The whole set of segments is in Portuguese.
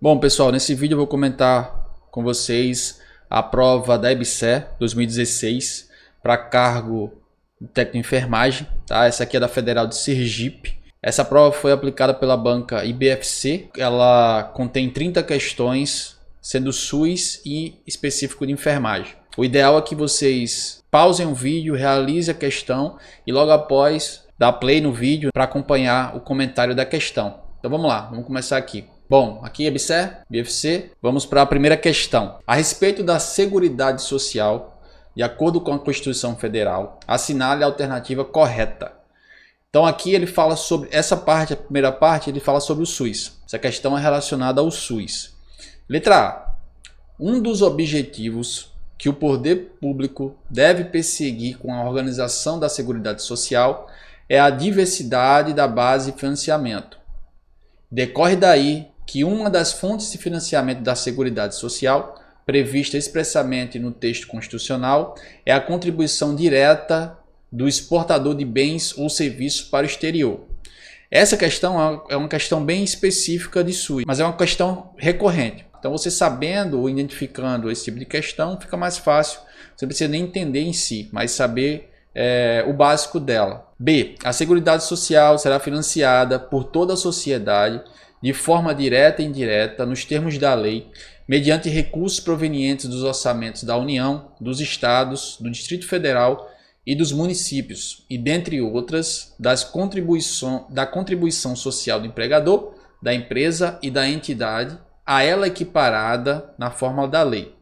Bom, pessoal, nesse vídeo eu vou comentar com vocês a prova da EBSER 2016 para cargo de técnico de enfermagem, tá? Essa aqui é da Federal de Sergipe. Essa prova foi aplicada pela banca IBFC. Ela contém 30 questões, sendo SUS e específico de enfermagem. O ideal é que vocês pausem o vídeo, realizem a questão e logo após dá play no vídeo para acompanhar o comentário da questão. Então vamos lá, vamos começar aqui. Bom, aqui é EBSER, BFC, vamos para a primeira questão. A respeito da Seguridade Social, de acordo com a Constituição Federal, assinale a alternativa correta. Então aqui ele fala sobre essa parte, a primeira parte, ele fala sobre o SUS. Essa questão é relacionada ao SUS. Letra A. Um dos objetivos que o poder público deve perseguir com a organização da Seguridade Social é a diversidade da base de financiamento. Decorre daí que uma das fontes de financiamento da Seguridade Social, prevista expressamente no texto constitucional, é a contribuição direta do exportador de bens ou serviços para o exterior. Essa questão é uma questão bem específica de SUS, mas é uma questão recorrente. Então você sabendo ou identificando esse tipo de questão, fica mais fácil. Você não precisa nem entender em si, mas saber o básico dela. B. A Seguridade Social será financiada por toda a sociedade de forma direta e indireta, nos termos da lei, mediante recursos provenientes dos orçamentos da União, dos Estados, do Distrito Federal e dos municípios, e dentre outras, da contribuição social do empregador, da empresa e da entidade, a ela equiparada na forma da lei.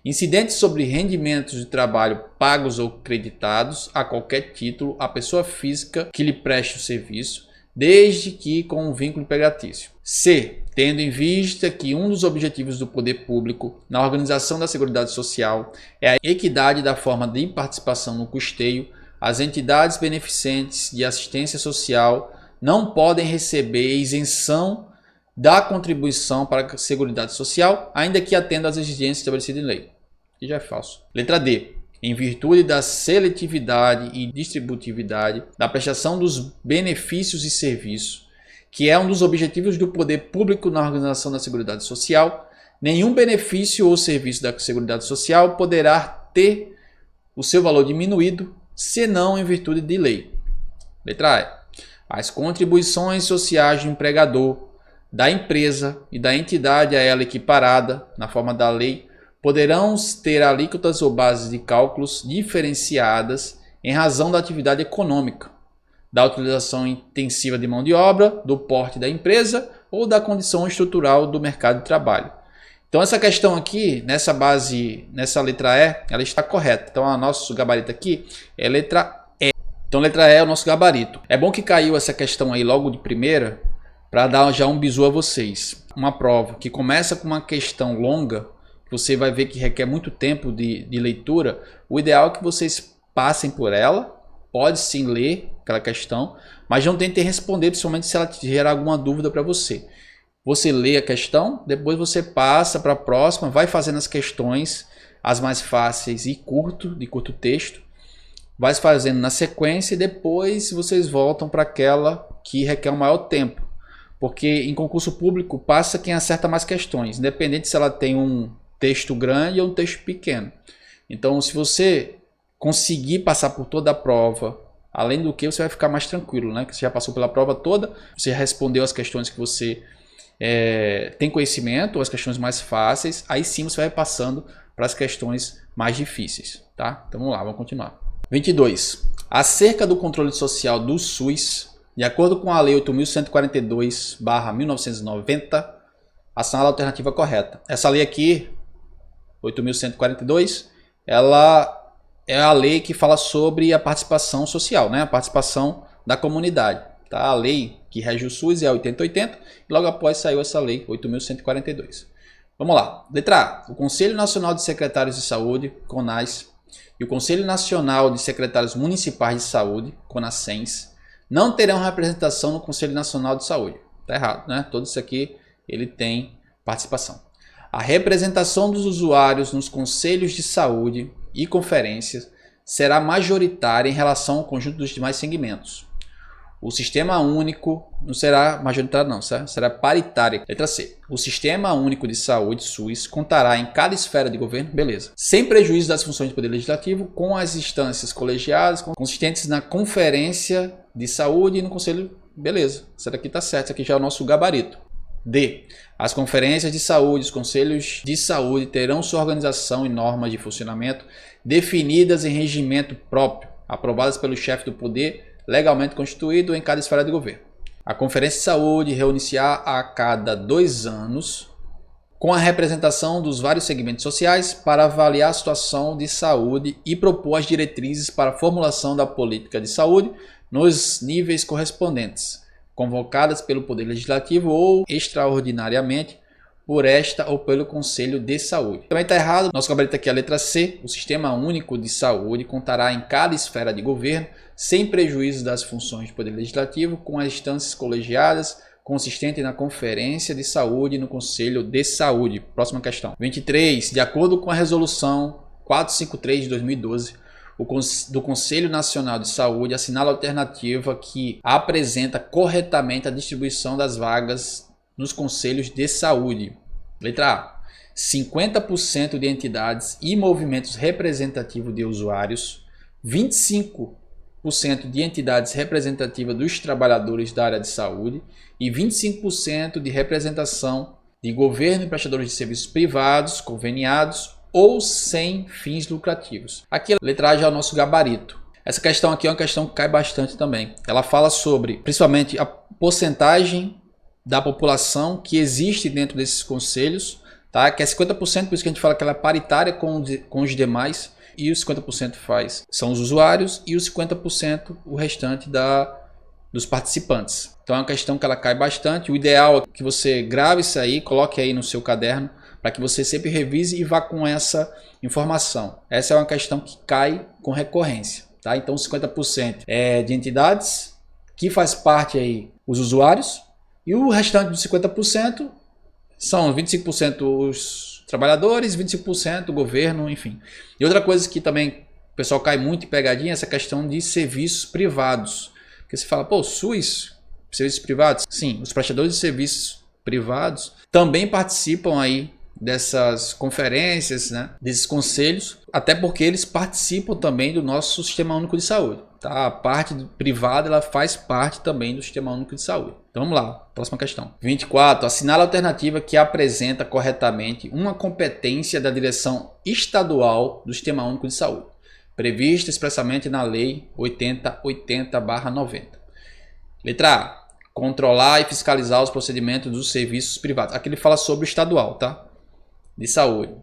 Incidentes sobre rendimentos de trabalho pagos ou creditados a qualquer título à pessoa física que lhe preste o serviço, desde que com um vínculo empregatício. C. Tendo em vista que um dos objetivos do poder público na organização da Seguridade Social é a equidade da forma de participação no custeio, as entidades beneficentes de assistência social não podem receber isenção da contribuição para a Seguridade Social, ainda que atenda às exigências estabelecidas em lei. Que já é falso. Letra D. Em virtude da seletividade e distributividade da prestação dos benefícios e serviços, que é um dos objetivos do poder público na organização da Seguridade Social, nenhum benefício ou serviço da Seguridade Social poderá ter o seu valor diminuído, senão em virtude de lei. Letra E. As contribuições sociais do empregador, da empresa e da entidade a ela equiparada, na forma da lei, poderão ter alíquotas ou bases de cálculos diferenciadas em razão da atividade econômica, da utilização intensiva de mão de obra, do porte da empresa ou da condição estrutural do mercado de trabalho. Então essa questão aqui, nessa letra E, ela está correta. Então o nosso gabarito aqui é letra E. Então letra E é o nosso gabarito. É bom que caiu essa questão aí logo de primeira, para dar já um bizu a vocês. Uma prova que começa com uma questão longa, você vai ver que requer muito tempo de leitura. O ideal é que vocês passem por ela, pode sim ler aquela questão, mas não tentem responder, principalmente se ela gerar alguma dúvida para você. Você lê a questão, depois você passa para a próxima, vai fazendo as questões, as mais fáceis e de curto texto, vai fazendo na sequência e depois vocês voltam para aquela que requer um maior tempo. Porque em concurso público passa quem acerta mais questões, independente se ela tem um texto grande ou um texto pequeno. Então, se você conseguir passar por toda a prova, além do que você vai ficar mais tranquilo, né? Que você já passou pela prova toda, você já respondeu as questões que você tem conhecimento, as questões mais fáceis, aí sim você vai passando para as questões mais difíceis, tá? Então vamos lá, vamos continuar. 22. Acerca do controle social do SUS, de acordo com a Lei 8.142/1990, assinala a alternativa correta. Essa lei aqui, 8.142, ela é a lei que fala sobre a participação social, né? A participação da comunidade. Tá? A lei que rege o SUS é a 8080 e logo após saiu essa lei, 8.142. Vamos lá. Letra A. O Conselho Nacional de Secretários de Saúde, CONAS, e o Conselho Nacional de Secretários Municipais de Saúde, CONASENS, não terão representação no Conselho Nacional de Saúde. Tá errado, né? Tudo isso aqui ele tem participação. A representação dos usuários nos conselhos de saúde e conferências será majoritária em relação ao conjunto dos demais segmentos. O sistema único não será majoritário não, será paritário. Letra C. O Sistema Único de Saúde, SUS, contará em cada esfera de governo, beleza, sem prejuízo das funções do Poder Legislativo, com as instâncias colegiadas consistentes na Conferência de Saúde e no Conselho, beleza. Isso daqui está certo, isso aqui já é o nosso gabarito. D. As conferências de saúde, os conselhos de saúde terão sua organização e normas de funcionamento definidas em regimento próprio, aprovadas pelo chefe do poder legalmente constituído em cada esfera de governo. A Conferência de Saúde reúne-se-á a cada 2 anos com a representação dos vários segmentos sociais para avaliar a situação de saúde e propor as diretrizes para a formulação da política de saúde nos níveis correspondentes, convocadas pelo Poder Legislativo ou extraordinariamente por esta ou pelo Conselho de Saúde. Também está errado, nosso gabarito aqui é a letra C. O Sistema Único de Saúde contará em cada esfera de governo, sem prejuízo das funções do Poder Legislativo, com as instâncias colegiadas consistentes na Conferência de Saúde e no Conselho de Saúde. Próxima questão. 23. De acordo com a Resolução 453 de 2012, do Conselho Nacional de Saúde, assinala a alternativa que apresenta corretamente a distribuição das vagas nos conselhos de saúde. Letra A. 50% de entidades e movimentos representativos de usuários, 25% de entidades representativas dos trabalhadores da área de saúde e 25% de representação de governo e prestadores de serviços privados, conveniados ou sem fins lucrativos. Aqui a letra A já é o nosso gabarito. Essa questão aqui é uma questão que cai bastante também. Ela fala sobre, principalmente, a porcentagem da população que existe dentro desses conselhos, tá? Que é 50%, por isso que a gente fala que ela é paritária com os demais, e os 50% são os usuários e os 50% o restante dos participantes. Então é uma questão que ela cai bastante. O ideal é que você grave isso aí, coloque aí no seu caderno, para que você sempre revise e vá com essa informação. Essa é uma questão que cai com recorrência, tá? Então 50% é de entidades, que faz parte aí os usuários, e o restante dos 50% são 25% os trabalhadores, 25% o governo, enfim. E outra coisa que também o pessoal cai muito em pegadinha é essa questão de serviços privados. Porque você fala, pô, SUS, serviços privados? Sim, os prestadores de serviços privados também participam aí dessas conferências, né, desses conselhos, até porque eles participam também do nosso Sistema Único de Saúde. Tá? A parte privada ela faz parte também do Sistema Único de Saúde. Então vamos lá, próxima questão. 24. Assinala a alternativa que apresenta corretamente uma competência da direção estadual do Sistema Único de Saúde, prevista expressamente na Lei 8080/90. Letra A. Controlar e fiscalizar os procedimentos dos serviços privados. Aqui ele fala sobre o estadual, tá? De saúde.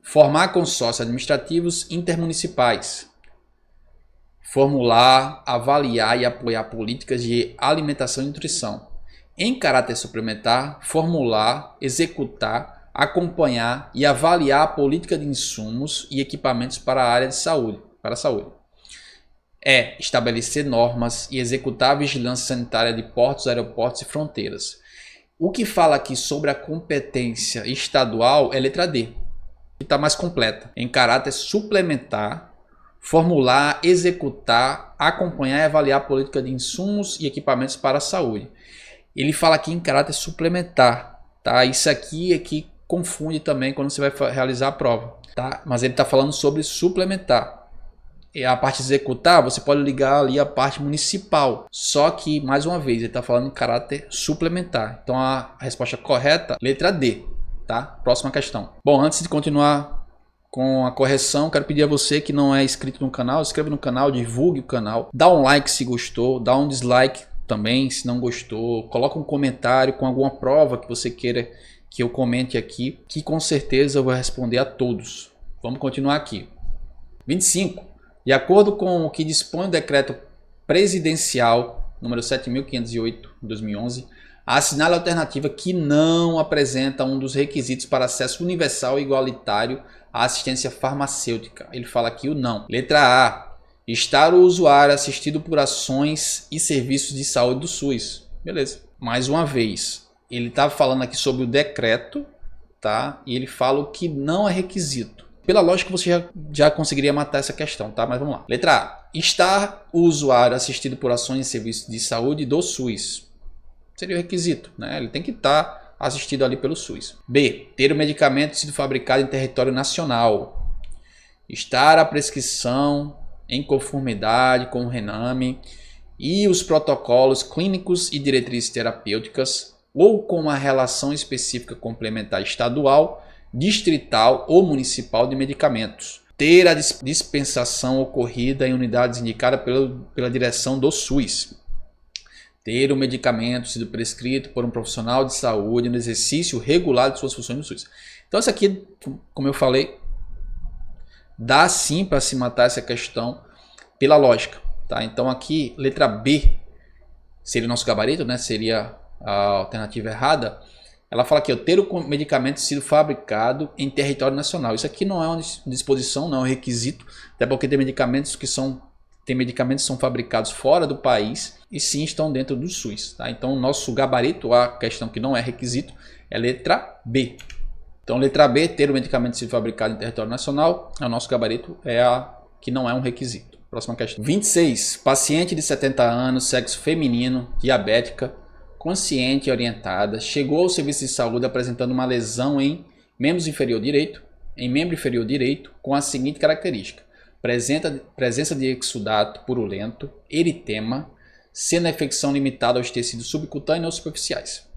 Formar consórcios administrativos intermunicipais. Formular, avaliar e apoiar políticas de alimentação e nutrição. Em caráter suplementar, formular, executar, acompanhar e avaliar a política de insumos e equipamentos para a área de saúde, para a saúde. É estabelecer normas e executar a vigilância sanitária de portos, aeroportos e fronteiras. O que fala aqui sobre a competência estadual é letra D, que está mais completa. Em caráter suplementar, formular, executar, acompanhar e avaliar a política de insumos e equipamentos para a saúde. Ele fala aqui em caráter suplementar, tá? Isso aqui é que confunde também quando você vai realizar a prova, tá? Mas ele está falando sobre suplementar. E a parte de executar, você pode ligar ali a parte municipal. Só que, mais uma vez, ele está falando em caráter suplementar. Então a resposta correta, letra D, tá? Próxima questão. Bom, antes de continuar com a correção, quero pedir a você que não é inscrito no canal, se inscreva no canal, divulgue o canal, dá um like se gostou, dá um dislike também se não gostou, coloca um comentário com alguma prova que você queira que eu comente aqui, que com certeza eu vou responder a todos. Vamos continuar aqui. 25. De acordo com o que dispõe o decreto presidencial número 7.508 de 2011, assinala a alternativa que não apresenta um dos requisitos para acesso universal e igualitário à assistência farmacêutica. Ele fala aqui o não. Letra A. Estar o usuário assistido por ações e serviços de saúde do SUS. Beleza. Mais uma vez, ele está falando aqui sobre o decreto, tá? E ele fala o que não é requisito. Pela lógica você já conseguiria matar essa questão, tá? Mas vamos lá. Letra A. Estar o usuário assistido por ações e serviços de saúde do SUS. Seria o requisito, né? Ele tem que estar assistido ali pelo SUS. B. Ter o medicamento sido fabricado em território nacional. Estar a prescrição em conformidade com o RENAME e os protocolos clínicos e diretrizes terapêuticas ou com uma relação específica complementar estadual, distrital ou municipal de medicamentos. Ter a dispensação ocorrida em unidades indicadas pela direção do SUS. Ter o medicamento sido prescrito por um profissional de saúde no exercício regular de suas funções no SUS. Então isso aqui, como eu falei, dá sim para se matar essa questão pela lógica. Tá? Então aqui, letra B seria o nosso gabarito, né? Seria a alternativa errada. Ela fala aqui, ter o medicamento sido fabricado em território nacional. Isso aqui não é uma disposição, não é um requisito, até porque tem medicamentos que são fabricados fora do país e sim estão dentro do SUS. Tá? Então o nosso gabarito, a questão que não é requisito, é letra B. Então letra B, ter o medicamento sido fabricado em território nacional, o nosso gabarito é a que não é um requisito. Próxima questão. 26. Paciente de 70 anos, sexo feminino, diabética, consciente e orientada, chegou ao serviço de saúde apresentando uma lesão em membro inferior direito, com a seguinte característica: presença de exudato purulento, eritema, sendo a infecção limitada aos tecidos subcutâneos ou superficiais.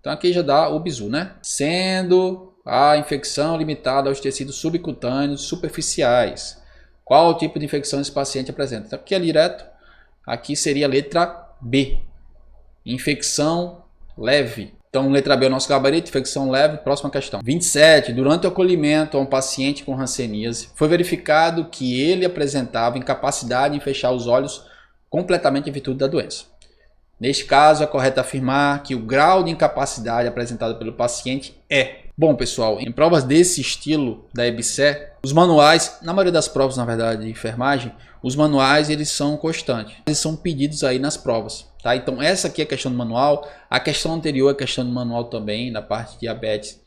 Então aqui já dá o bizu, né? Sendo a infecção limitada aos tecidos subcutâneos superficiais. Qual o tipo de infecção esse paciente apresenta? Então, aqui é direto. Aqui seria a letra B. Infecção leve. Então, letra B é o nosso gabarito, infecção leve. Próxima questão. 27. Durante o acolhimento a um paciente com hanseníase, foi verificado que ele apresentava incapacidade em fechar os olhos completamente em virtude da doença. Neste caso, é correto afirmar que o grau de incapacidade apresentado pelo paciente é... Bom, pessoal, em provas desse estilo da EBSER, os manuais, na maioria das provas, na verdade, de enfermagem, os manuais eles são constantes. Eles são pedidos aí nas provas, tá? Então, essa aqui é a questão do manual. A questão anterior é a questão do manual também, na parte de diabetes.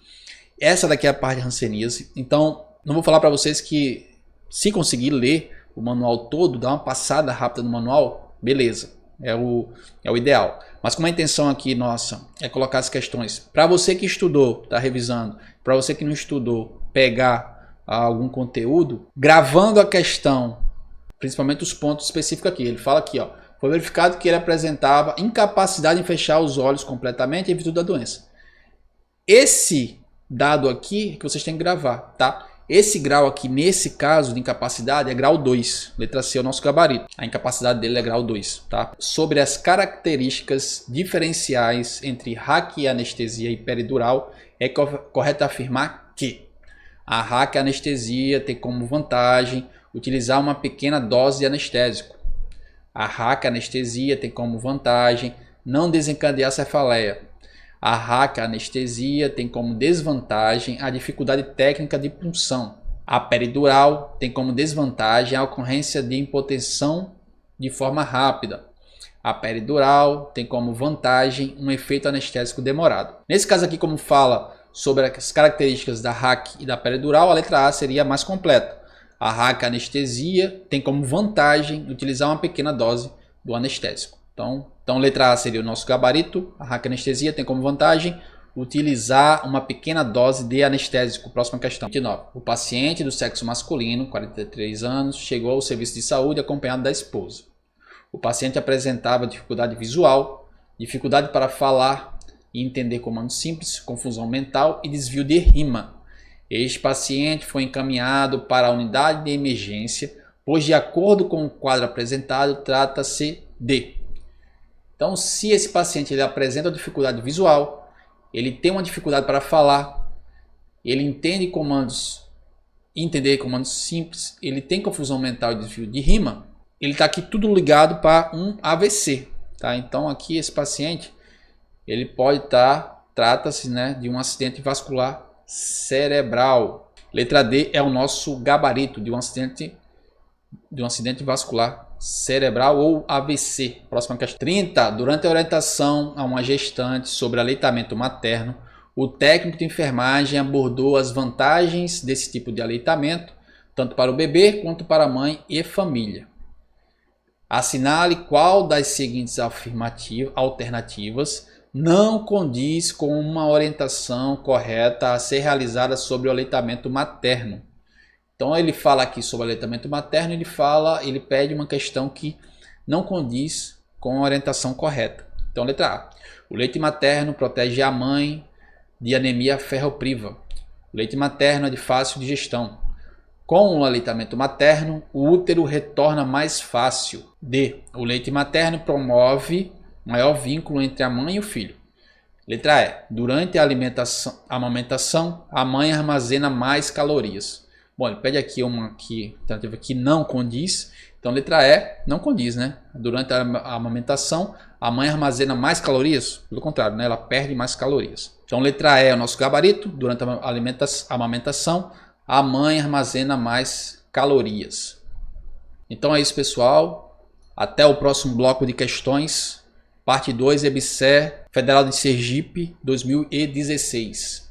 Essa daqui é a parte de hanseníase. Então, não vou falar para vocês que se conseguir ler o manual todo, dar uma passada rápida no manual, beleza. É o ideal. Mas como a intenção aqui nossa é colocar as questões para você que estudou, está revisando, para você que não estudou, pegar algum conteúdo, gravando a questão, principalmente os pontos específicos aqui. Ele fala aqui, ó, foi verificado que ele apresentava incapacidade em fechar os olhos completamente em virtude da doença. Esse dado aqui que vocês têm que gravar, tá? Esse grau aqui, nesse caso de incapacidade, é grau 2. Letra C é o nosso gabarito. A incapacidade dele é grau 2. Tá? Sobre as características diferenciais entre raquianestesia e peridural, é correto afirmar que a raquianestesia tem como vantagem utilizar uma pequena dose de anestésico. A raquianestesia tem como vantagem não desencadear cefaleia. A raquianestesia tem como desvantagem a dificuldade técnica de punção. A peridural tem como desvantagem a ocorrência de impotência de forma rápida. A peridural tem como vantagem um efeito anestésico demorado. Nesse caso aqui, como fala sobre as características da RAC e da peridural, a letra A seria mais completa. A raquianestesia tem como vantagem utilizar uma pequena dose do anestésico. Então, letra A seria o nosso gabarito. A raquianestesia tem como vantagem utilizar uma pequena dose de anestésico. Próxima questão. 29. O paciente do sexo masculino, 43 anos, chegou ao serviço de saúde acompanhado da esposa. O paciente apresentava dificuldade visual, dificuldade para falar e entender comandos simples, confusão mental e desvio de rima. Este paciente foi encaminhado para a unidade de emergência, pois, de acordo com o quadro apresentado, trata-se de... Então, se esse paciente ele apresenta dificuldade visual, ele tem uma dificuldade para falar, ele entender comandos simples, ele tem confusão mental e desvio de rima, ele está aqui tudo ligado para um AVC. Tá? Então, aqui esse paciente ele pode estar, trata-se, né, de um acidente vascular cerebral. Letra D é o nosso gabarito de um acidente vascular cerebral ou AVC. Próxima questão. 30. Durante a orientação a uma gestante sobre aleitamento materno, o técnico de enfermagem abordou as vantagens desse tipo de aleitamento, tanto para o bebê quanto para a mãe e família. Assinale qual das seguintes alternativas não condiz com uma orientação correta a ser realizada sobre o aleitamento materno. Então ele fala aqui sobre o aleitamento materno, ele pede uma questão que não condiz com a orientação correta. Então letra A. O leite materno protege a mãe de anemia ferropriva. O leite materno é de fácil digestão. Com o aleitamento materno, o útero retorna mais fácil. D. O leite materno promove maior vínculo entre a mãe e o filho. Letra E. Durante a amamentação, a mãe armazena mais calorias. Bom, ele pede aqui uma alternativa que não condiz. Então, letra E, não condiz, né? Durante a amamentação, a mãe armazena mais calorias? Pelo contrário, né? Ela perde mais calorias. Então, letra E é o nosso gabarito. Durante a amamentação, a mãe armazena mais calorias. Então é isso, pessoal. Até o próximo bloco de questões. Parte 2, EBSER, Federal de Sergipe, 2016.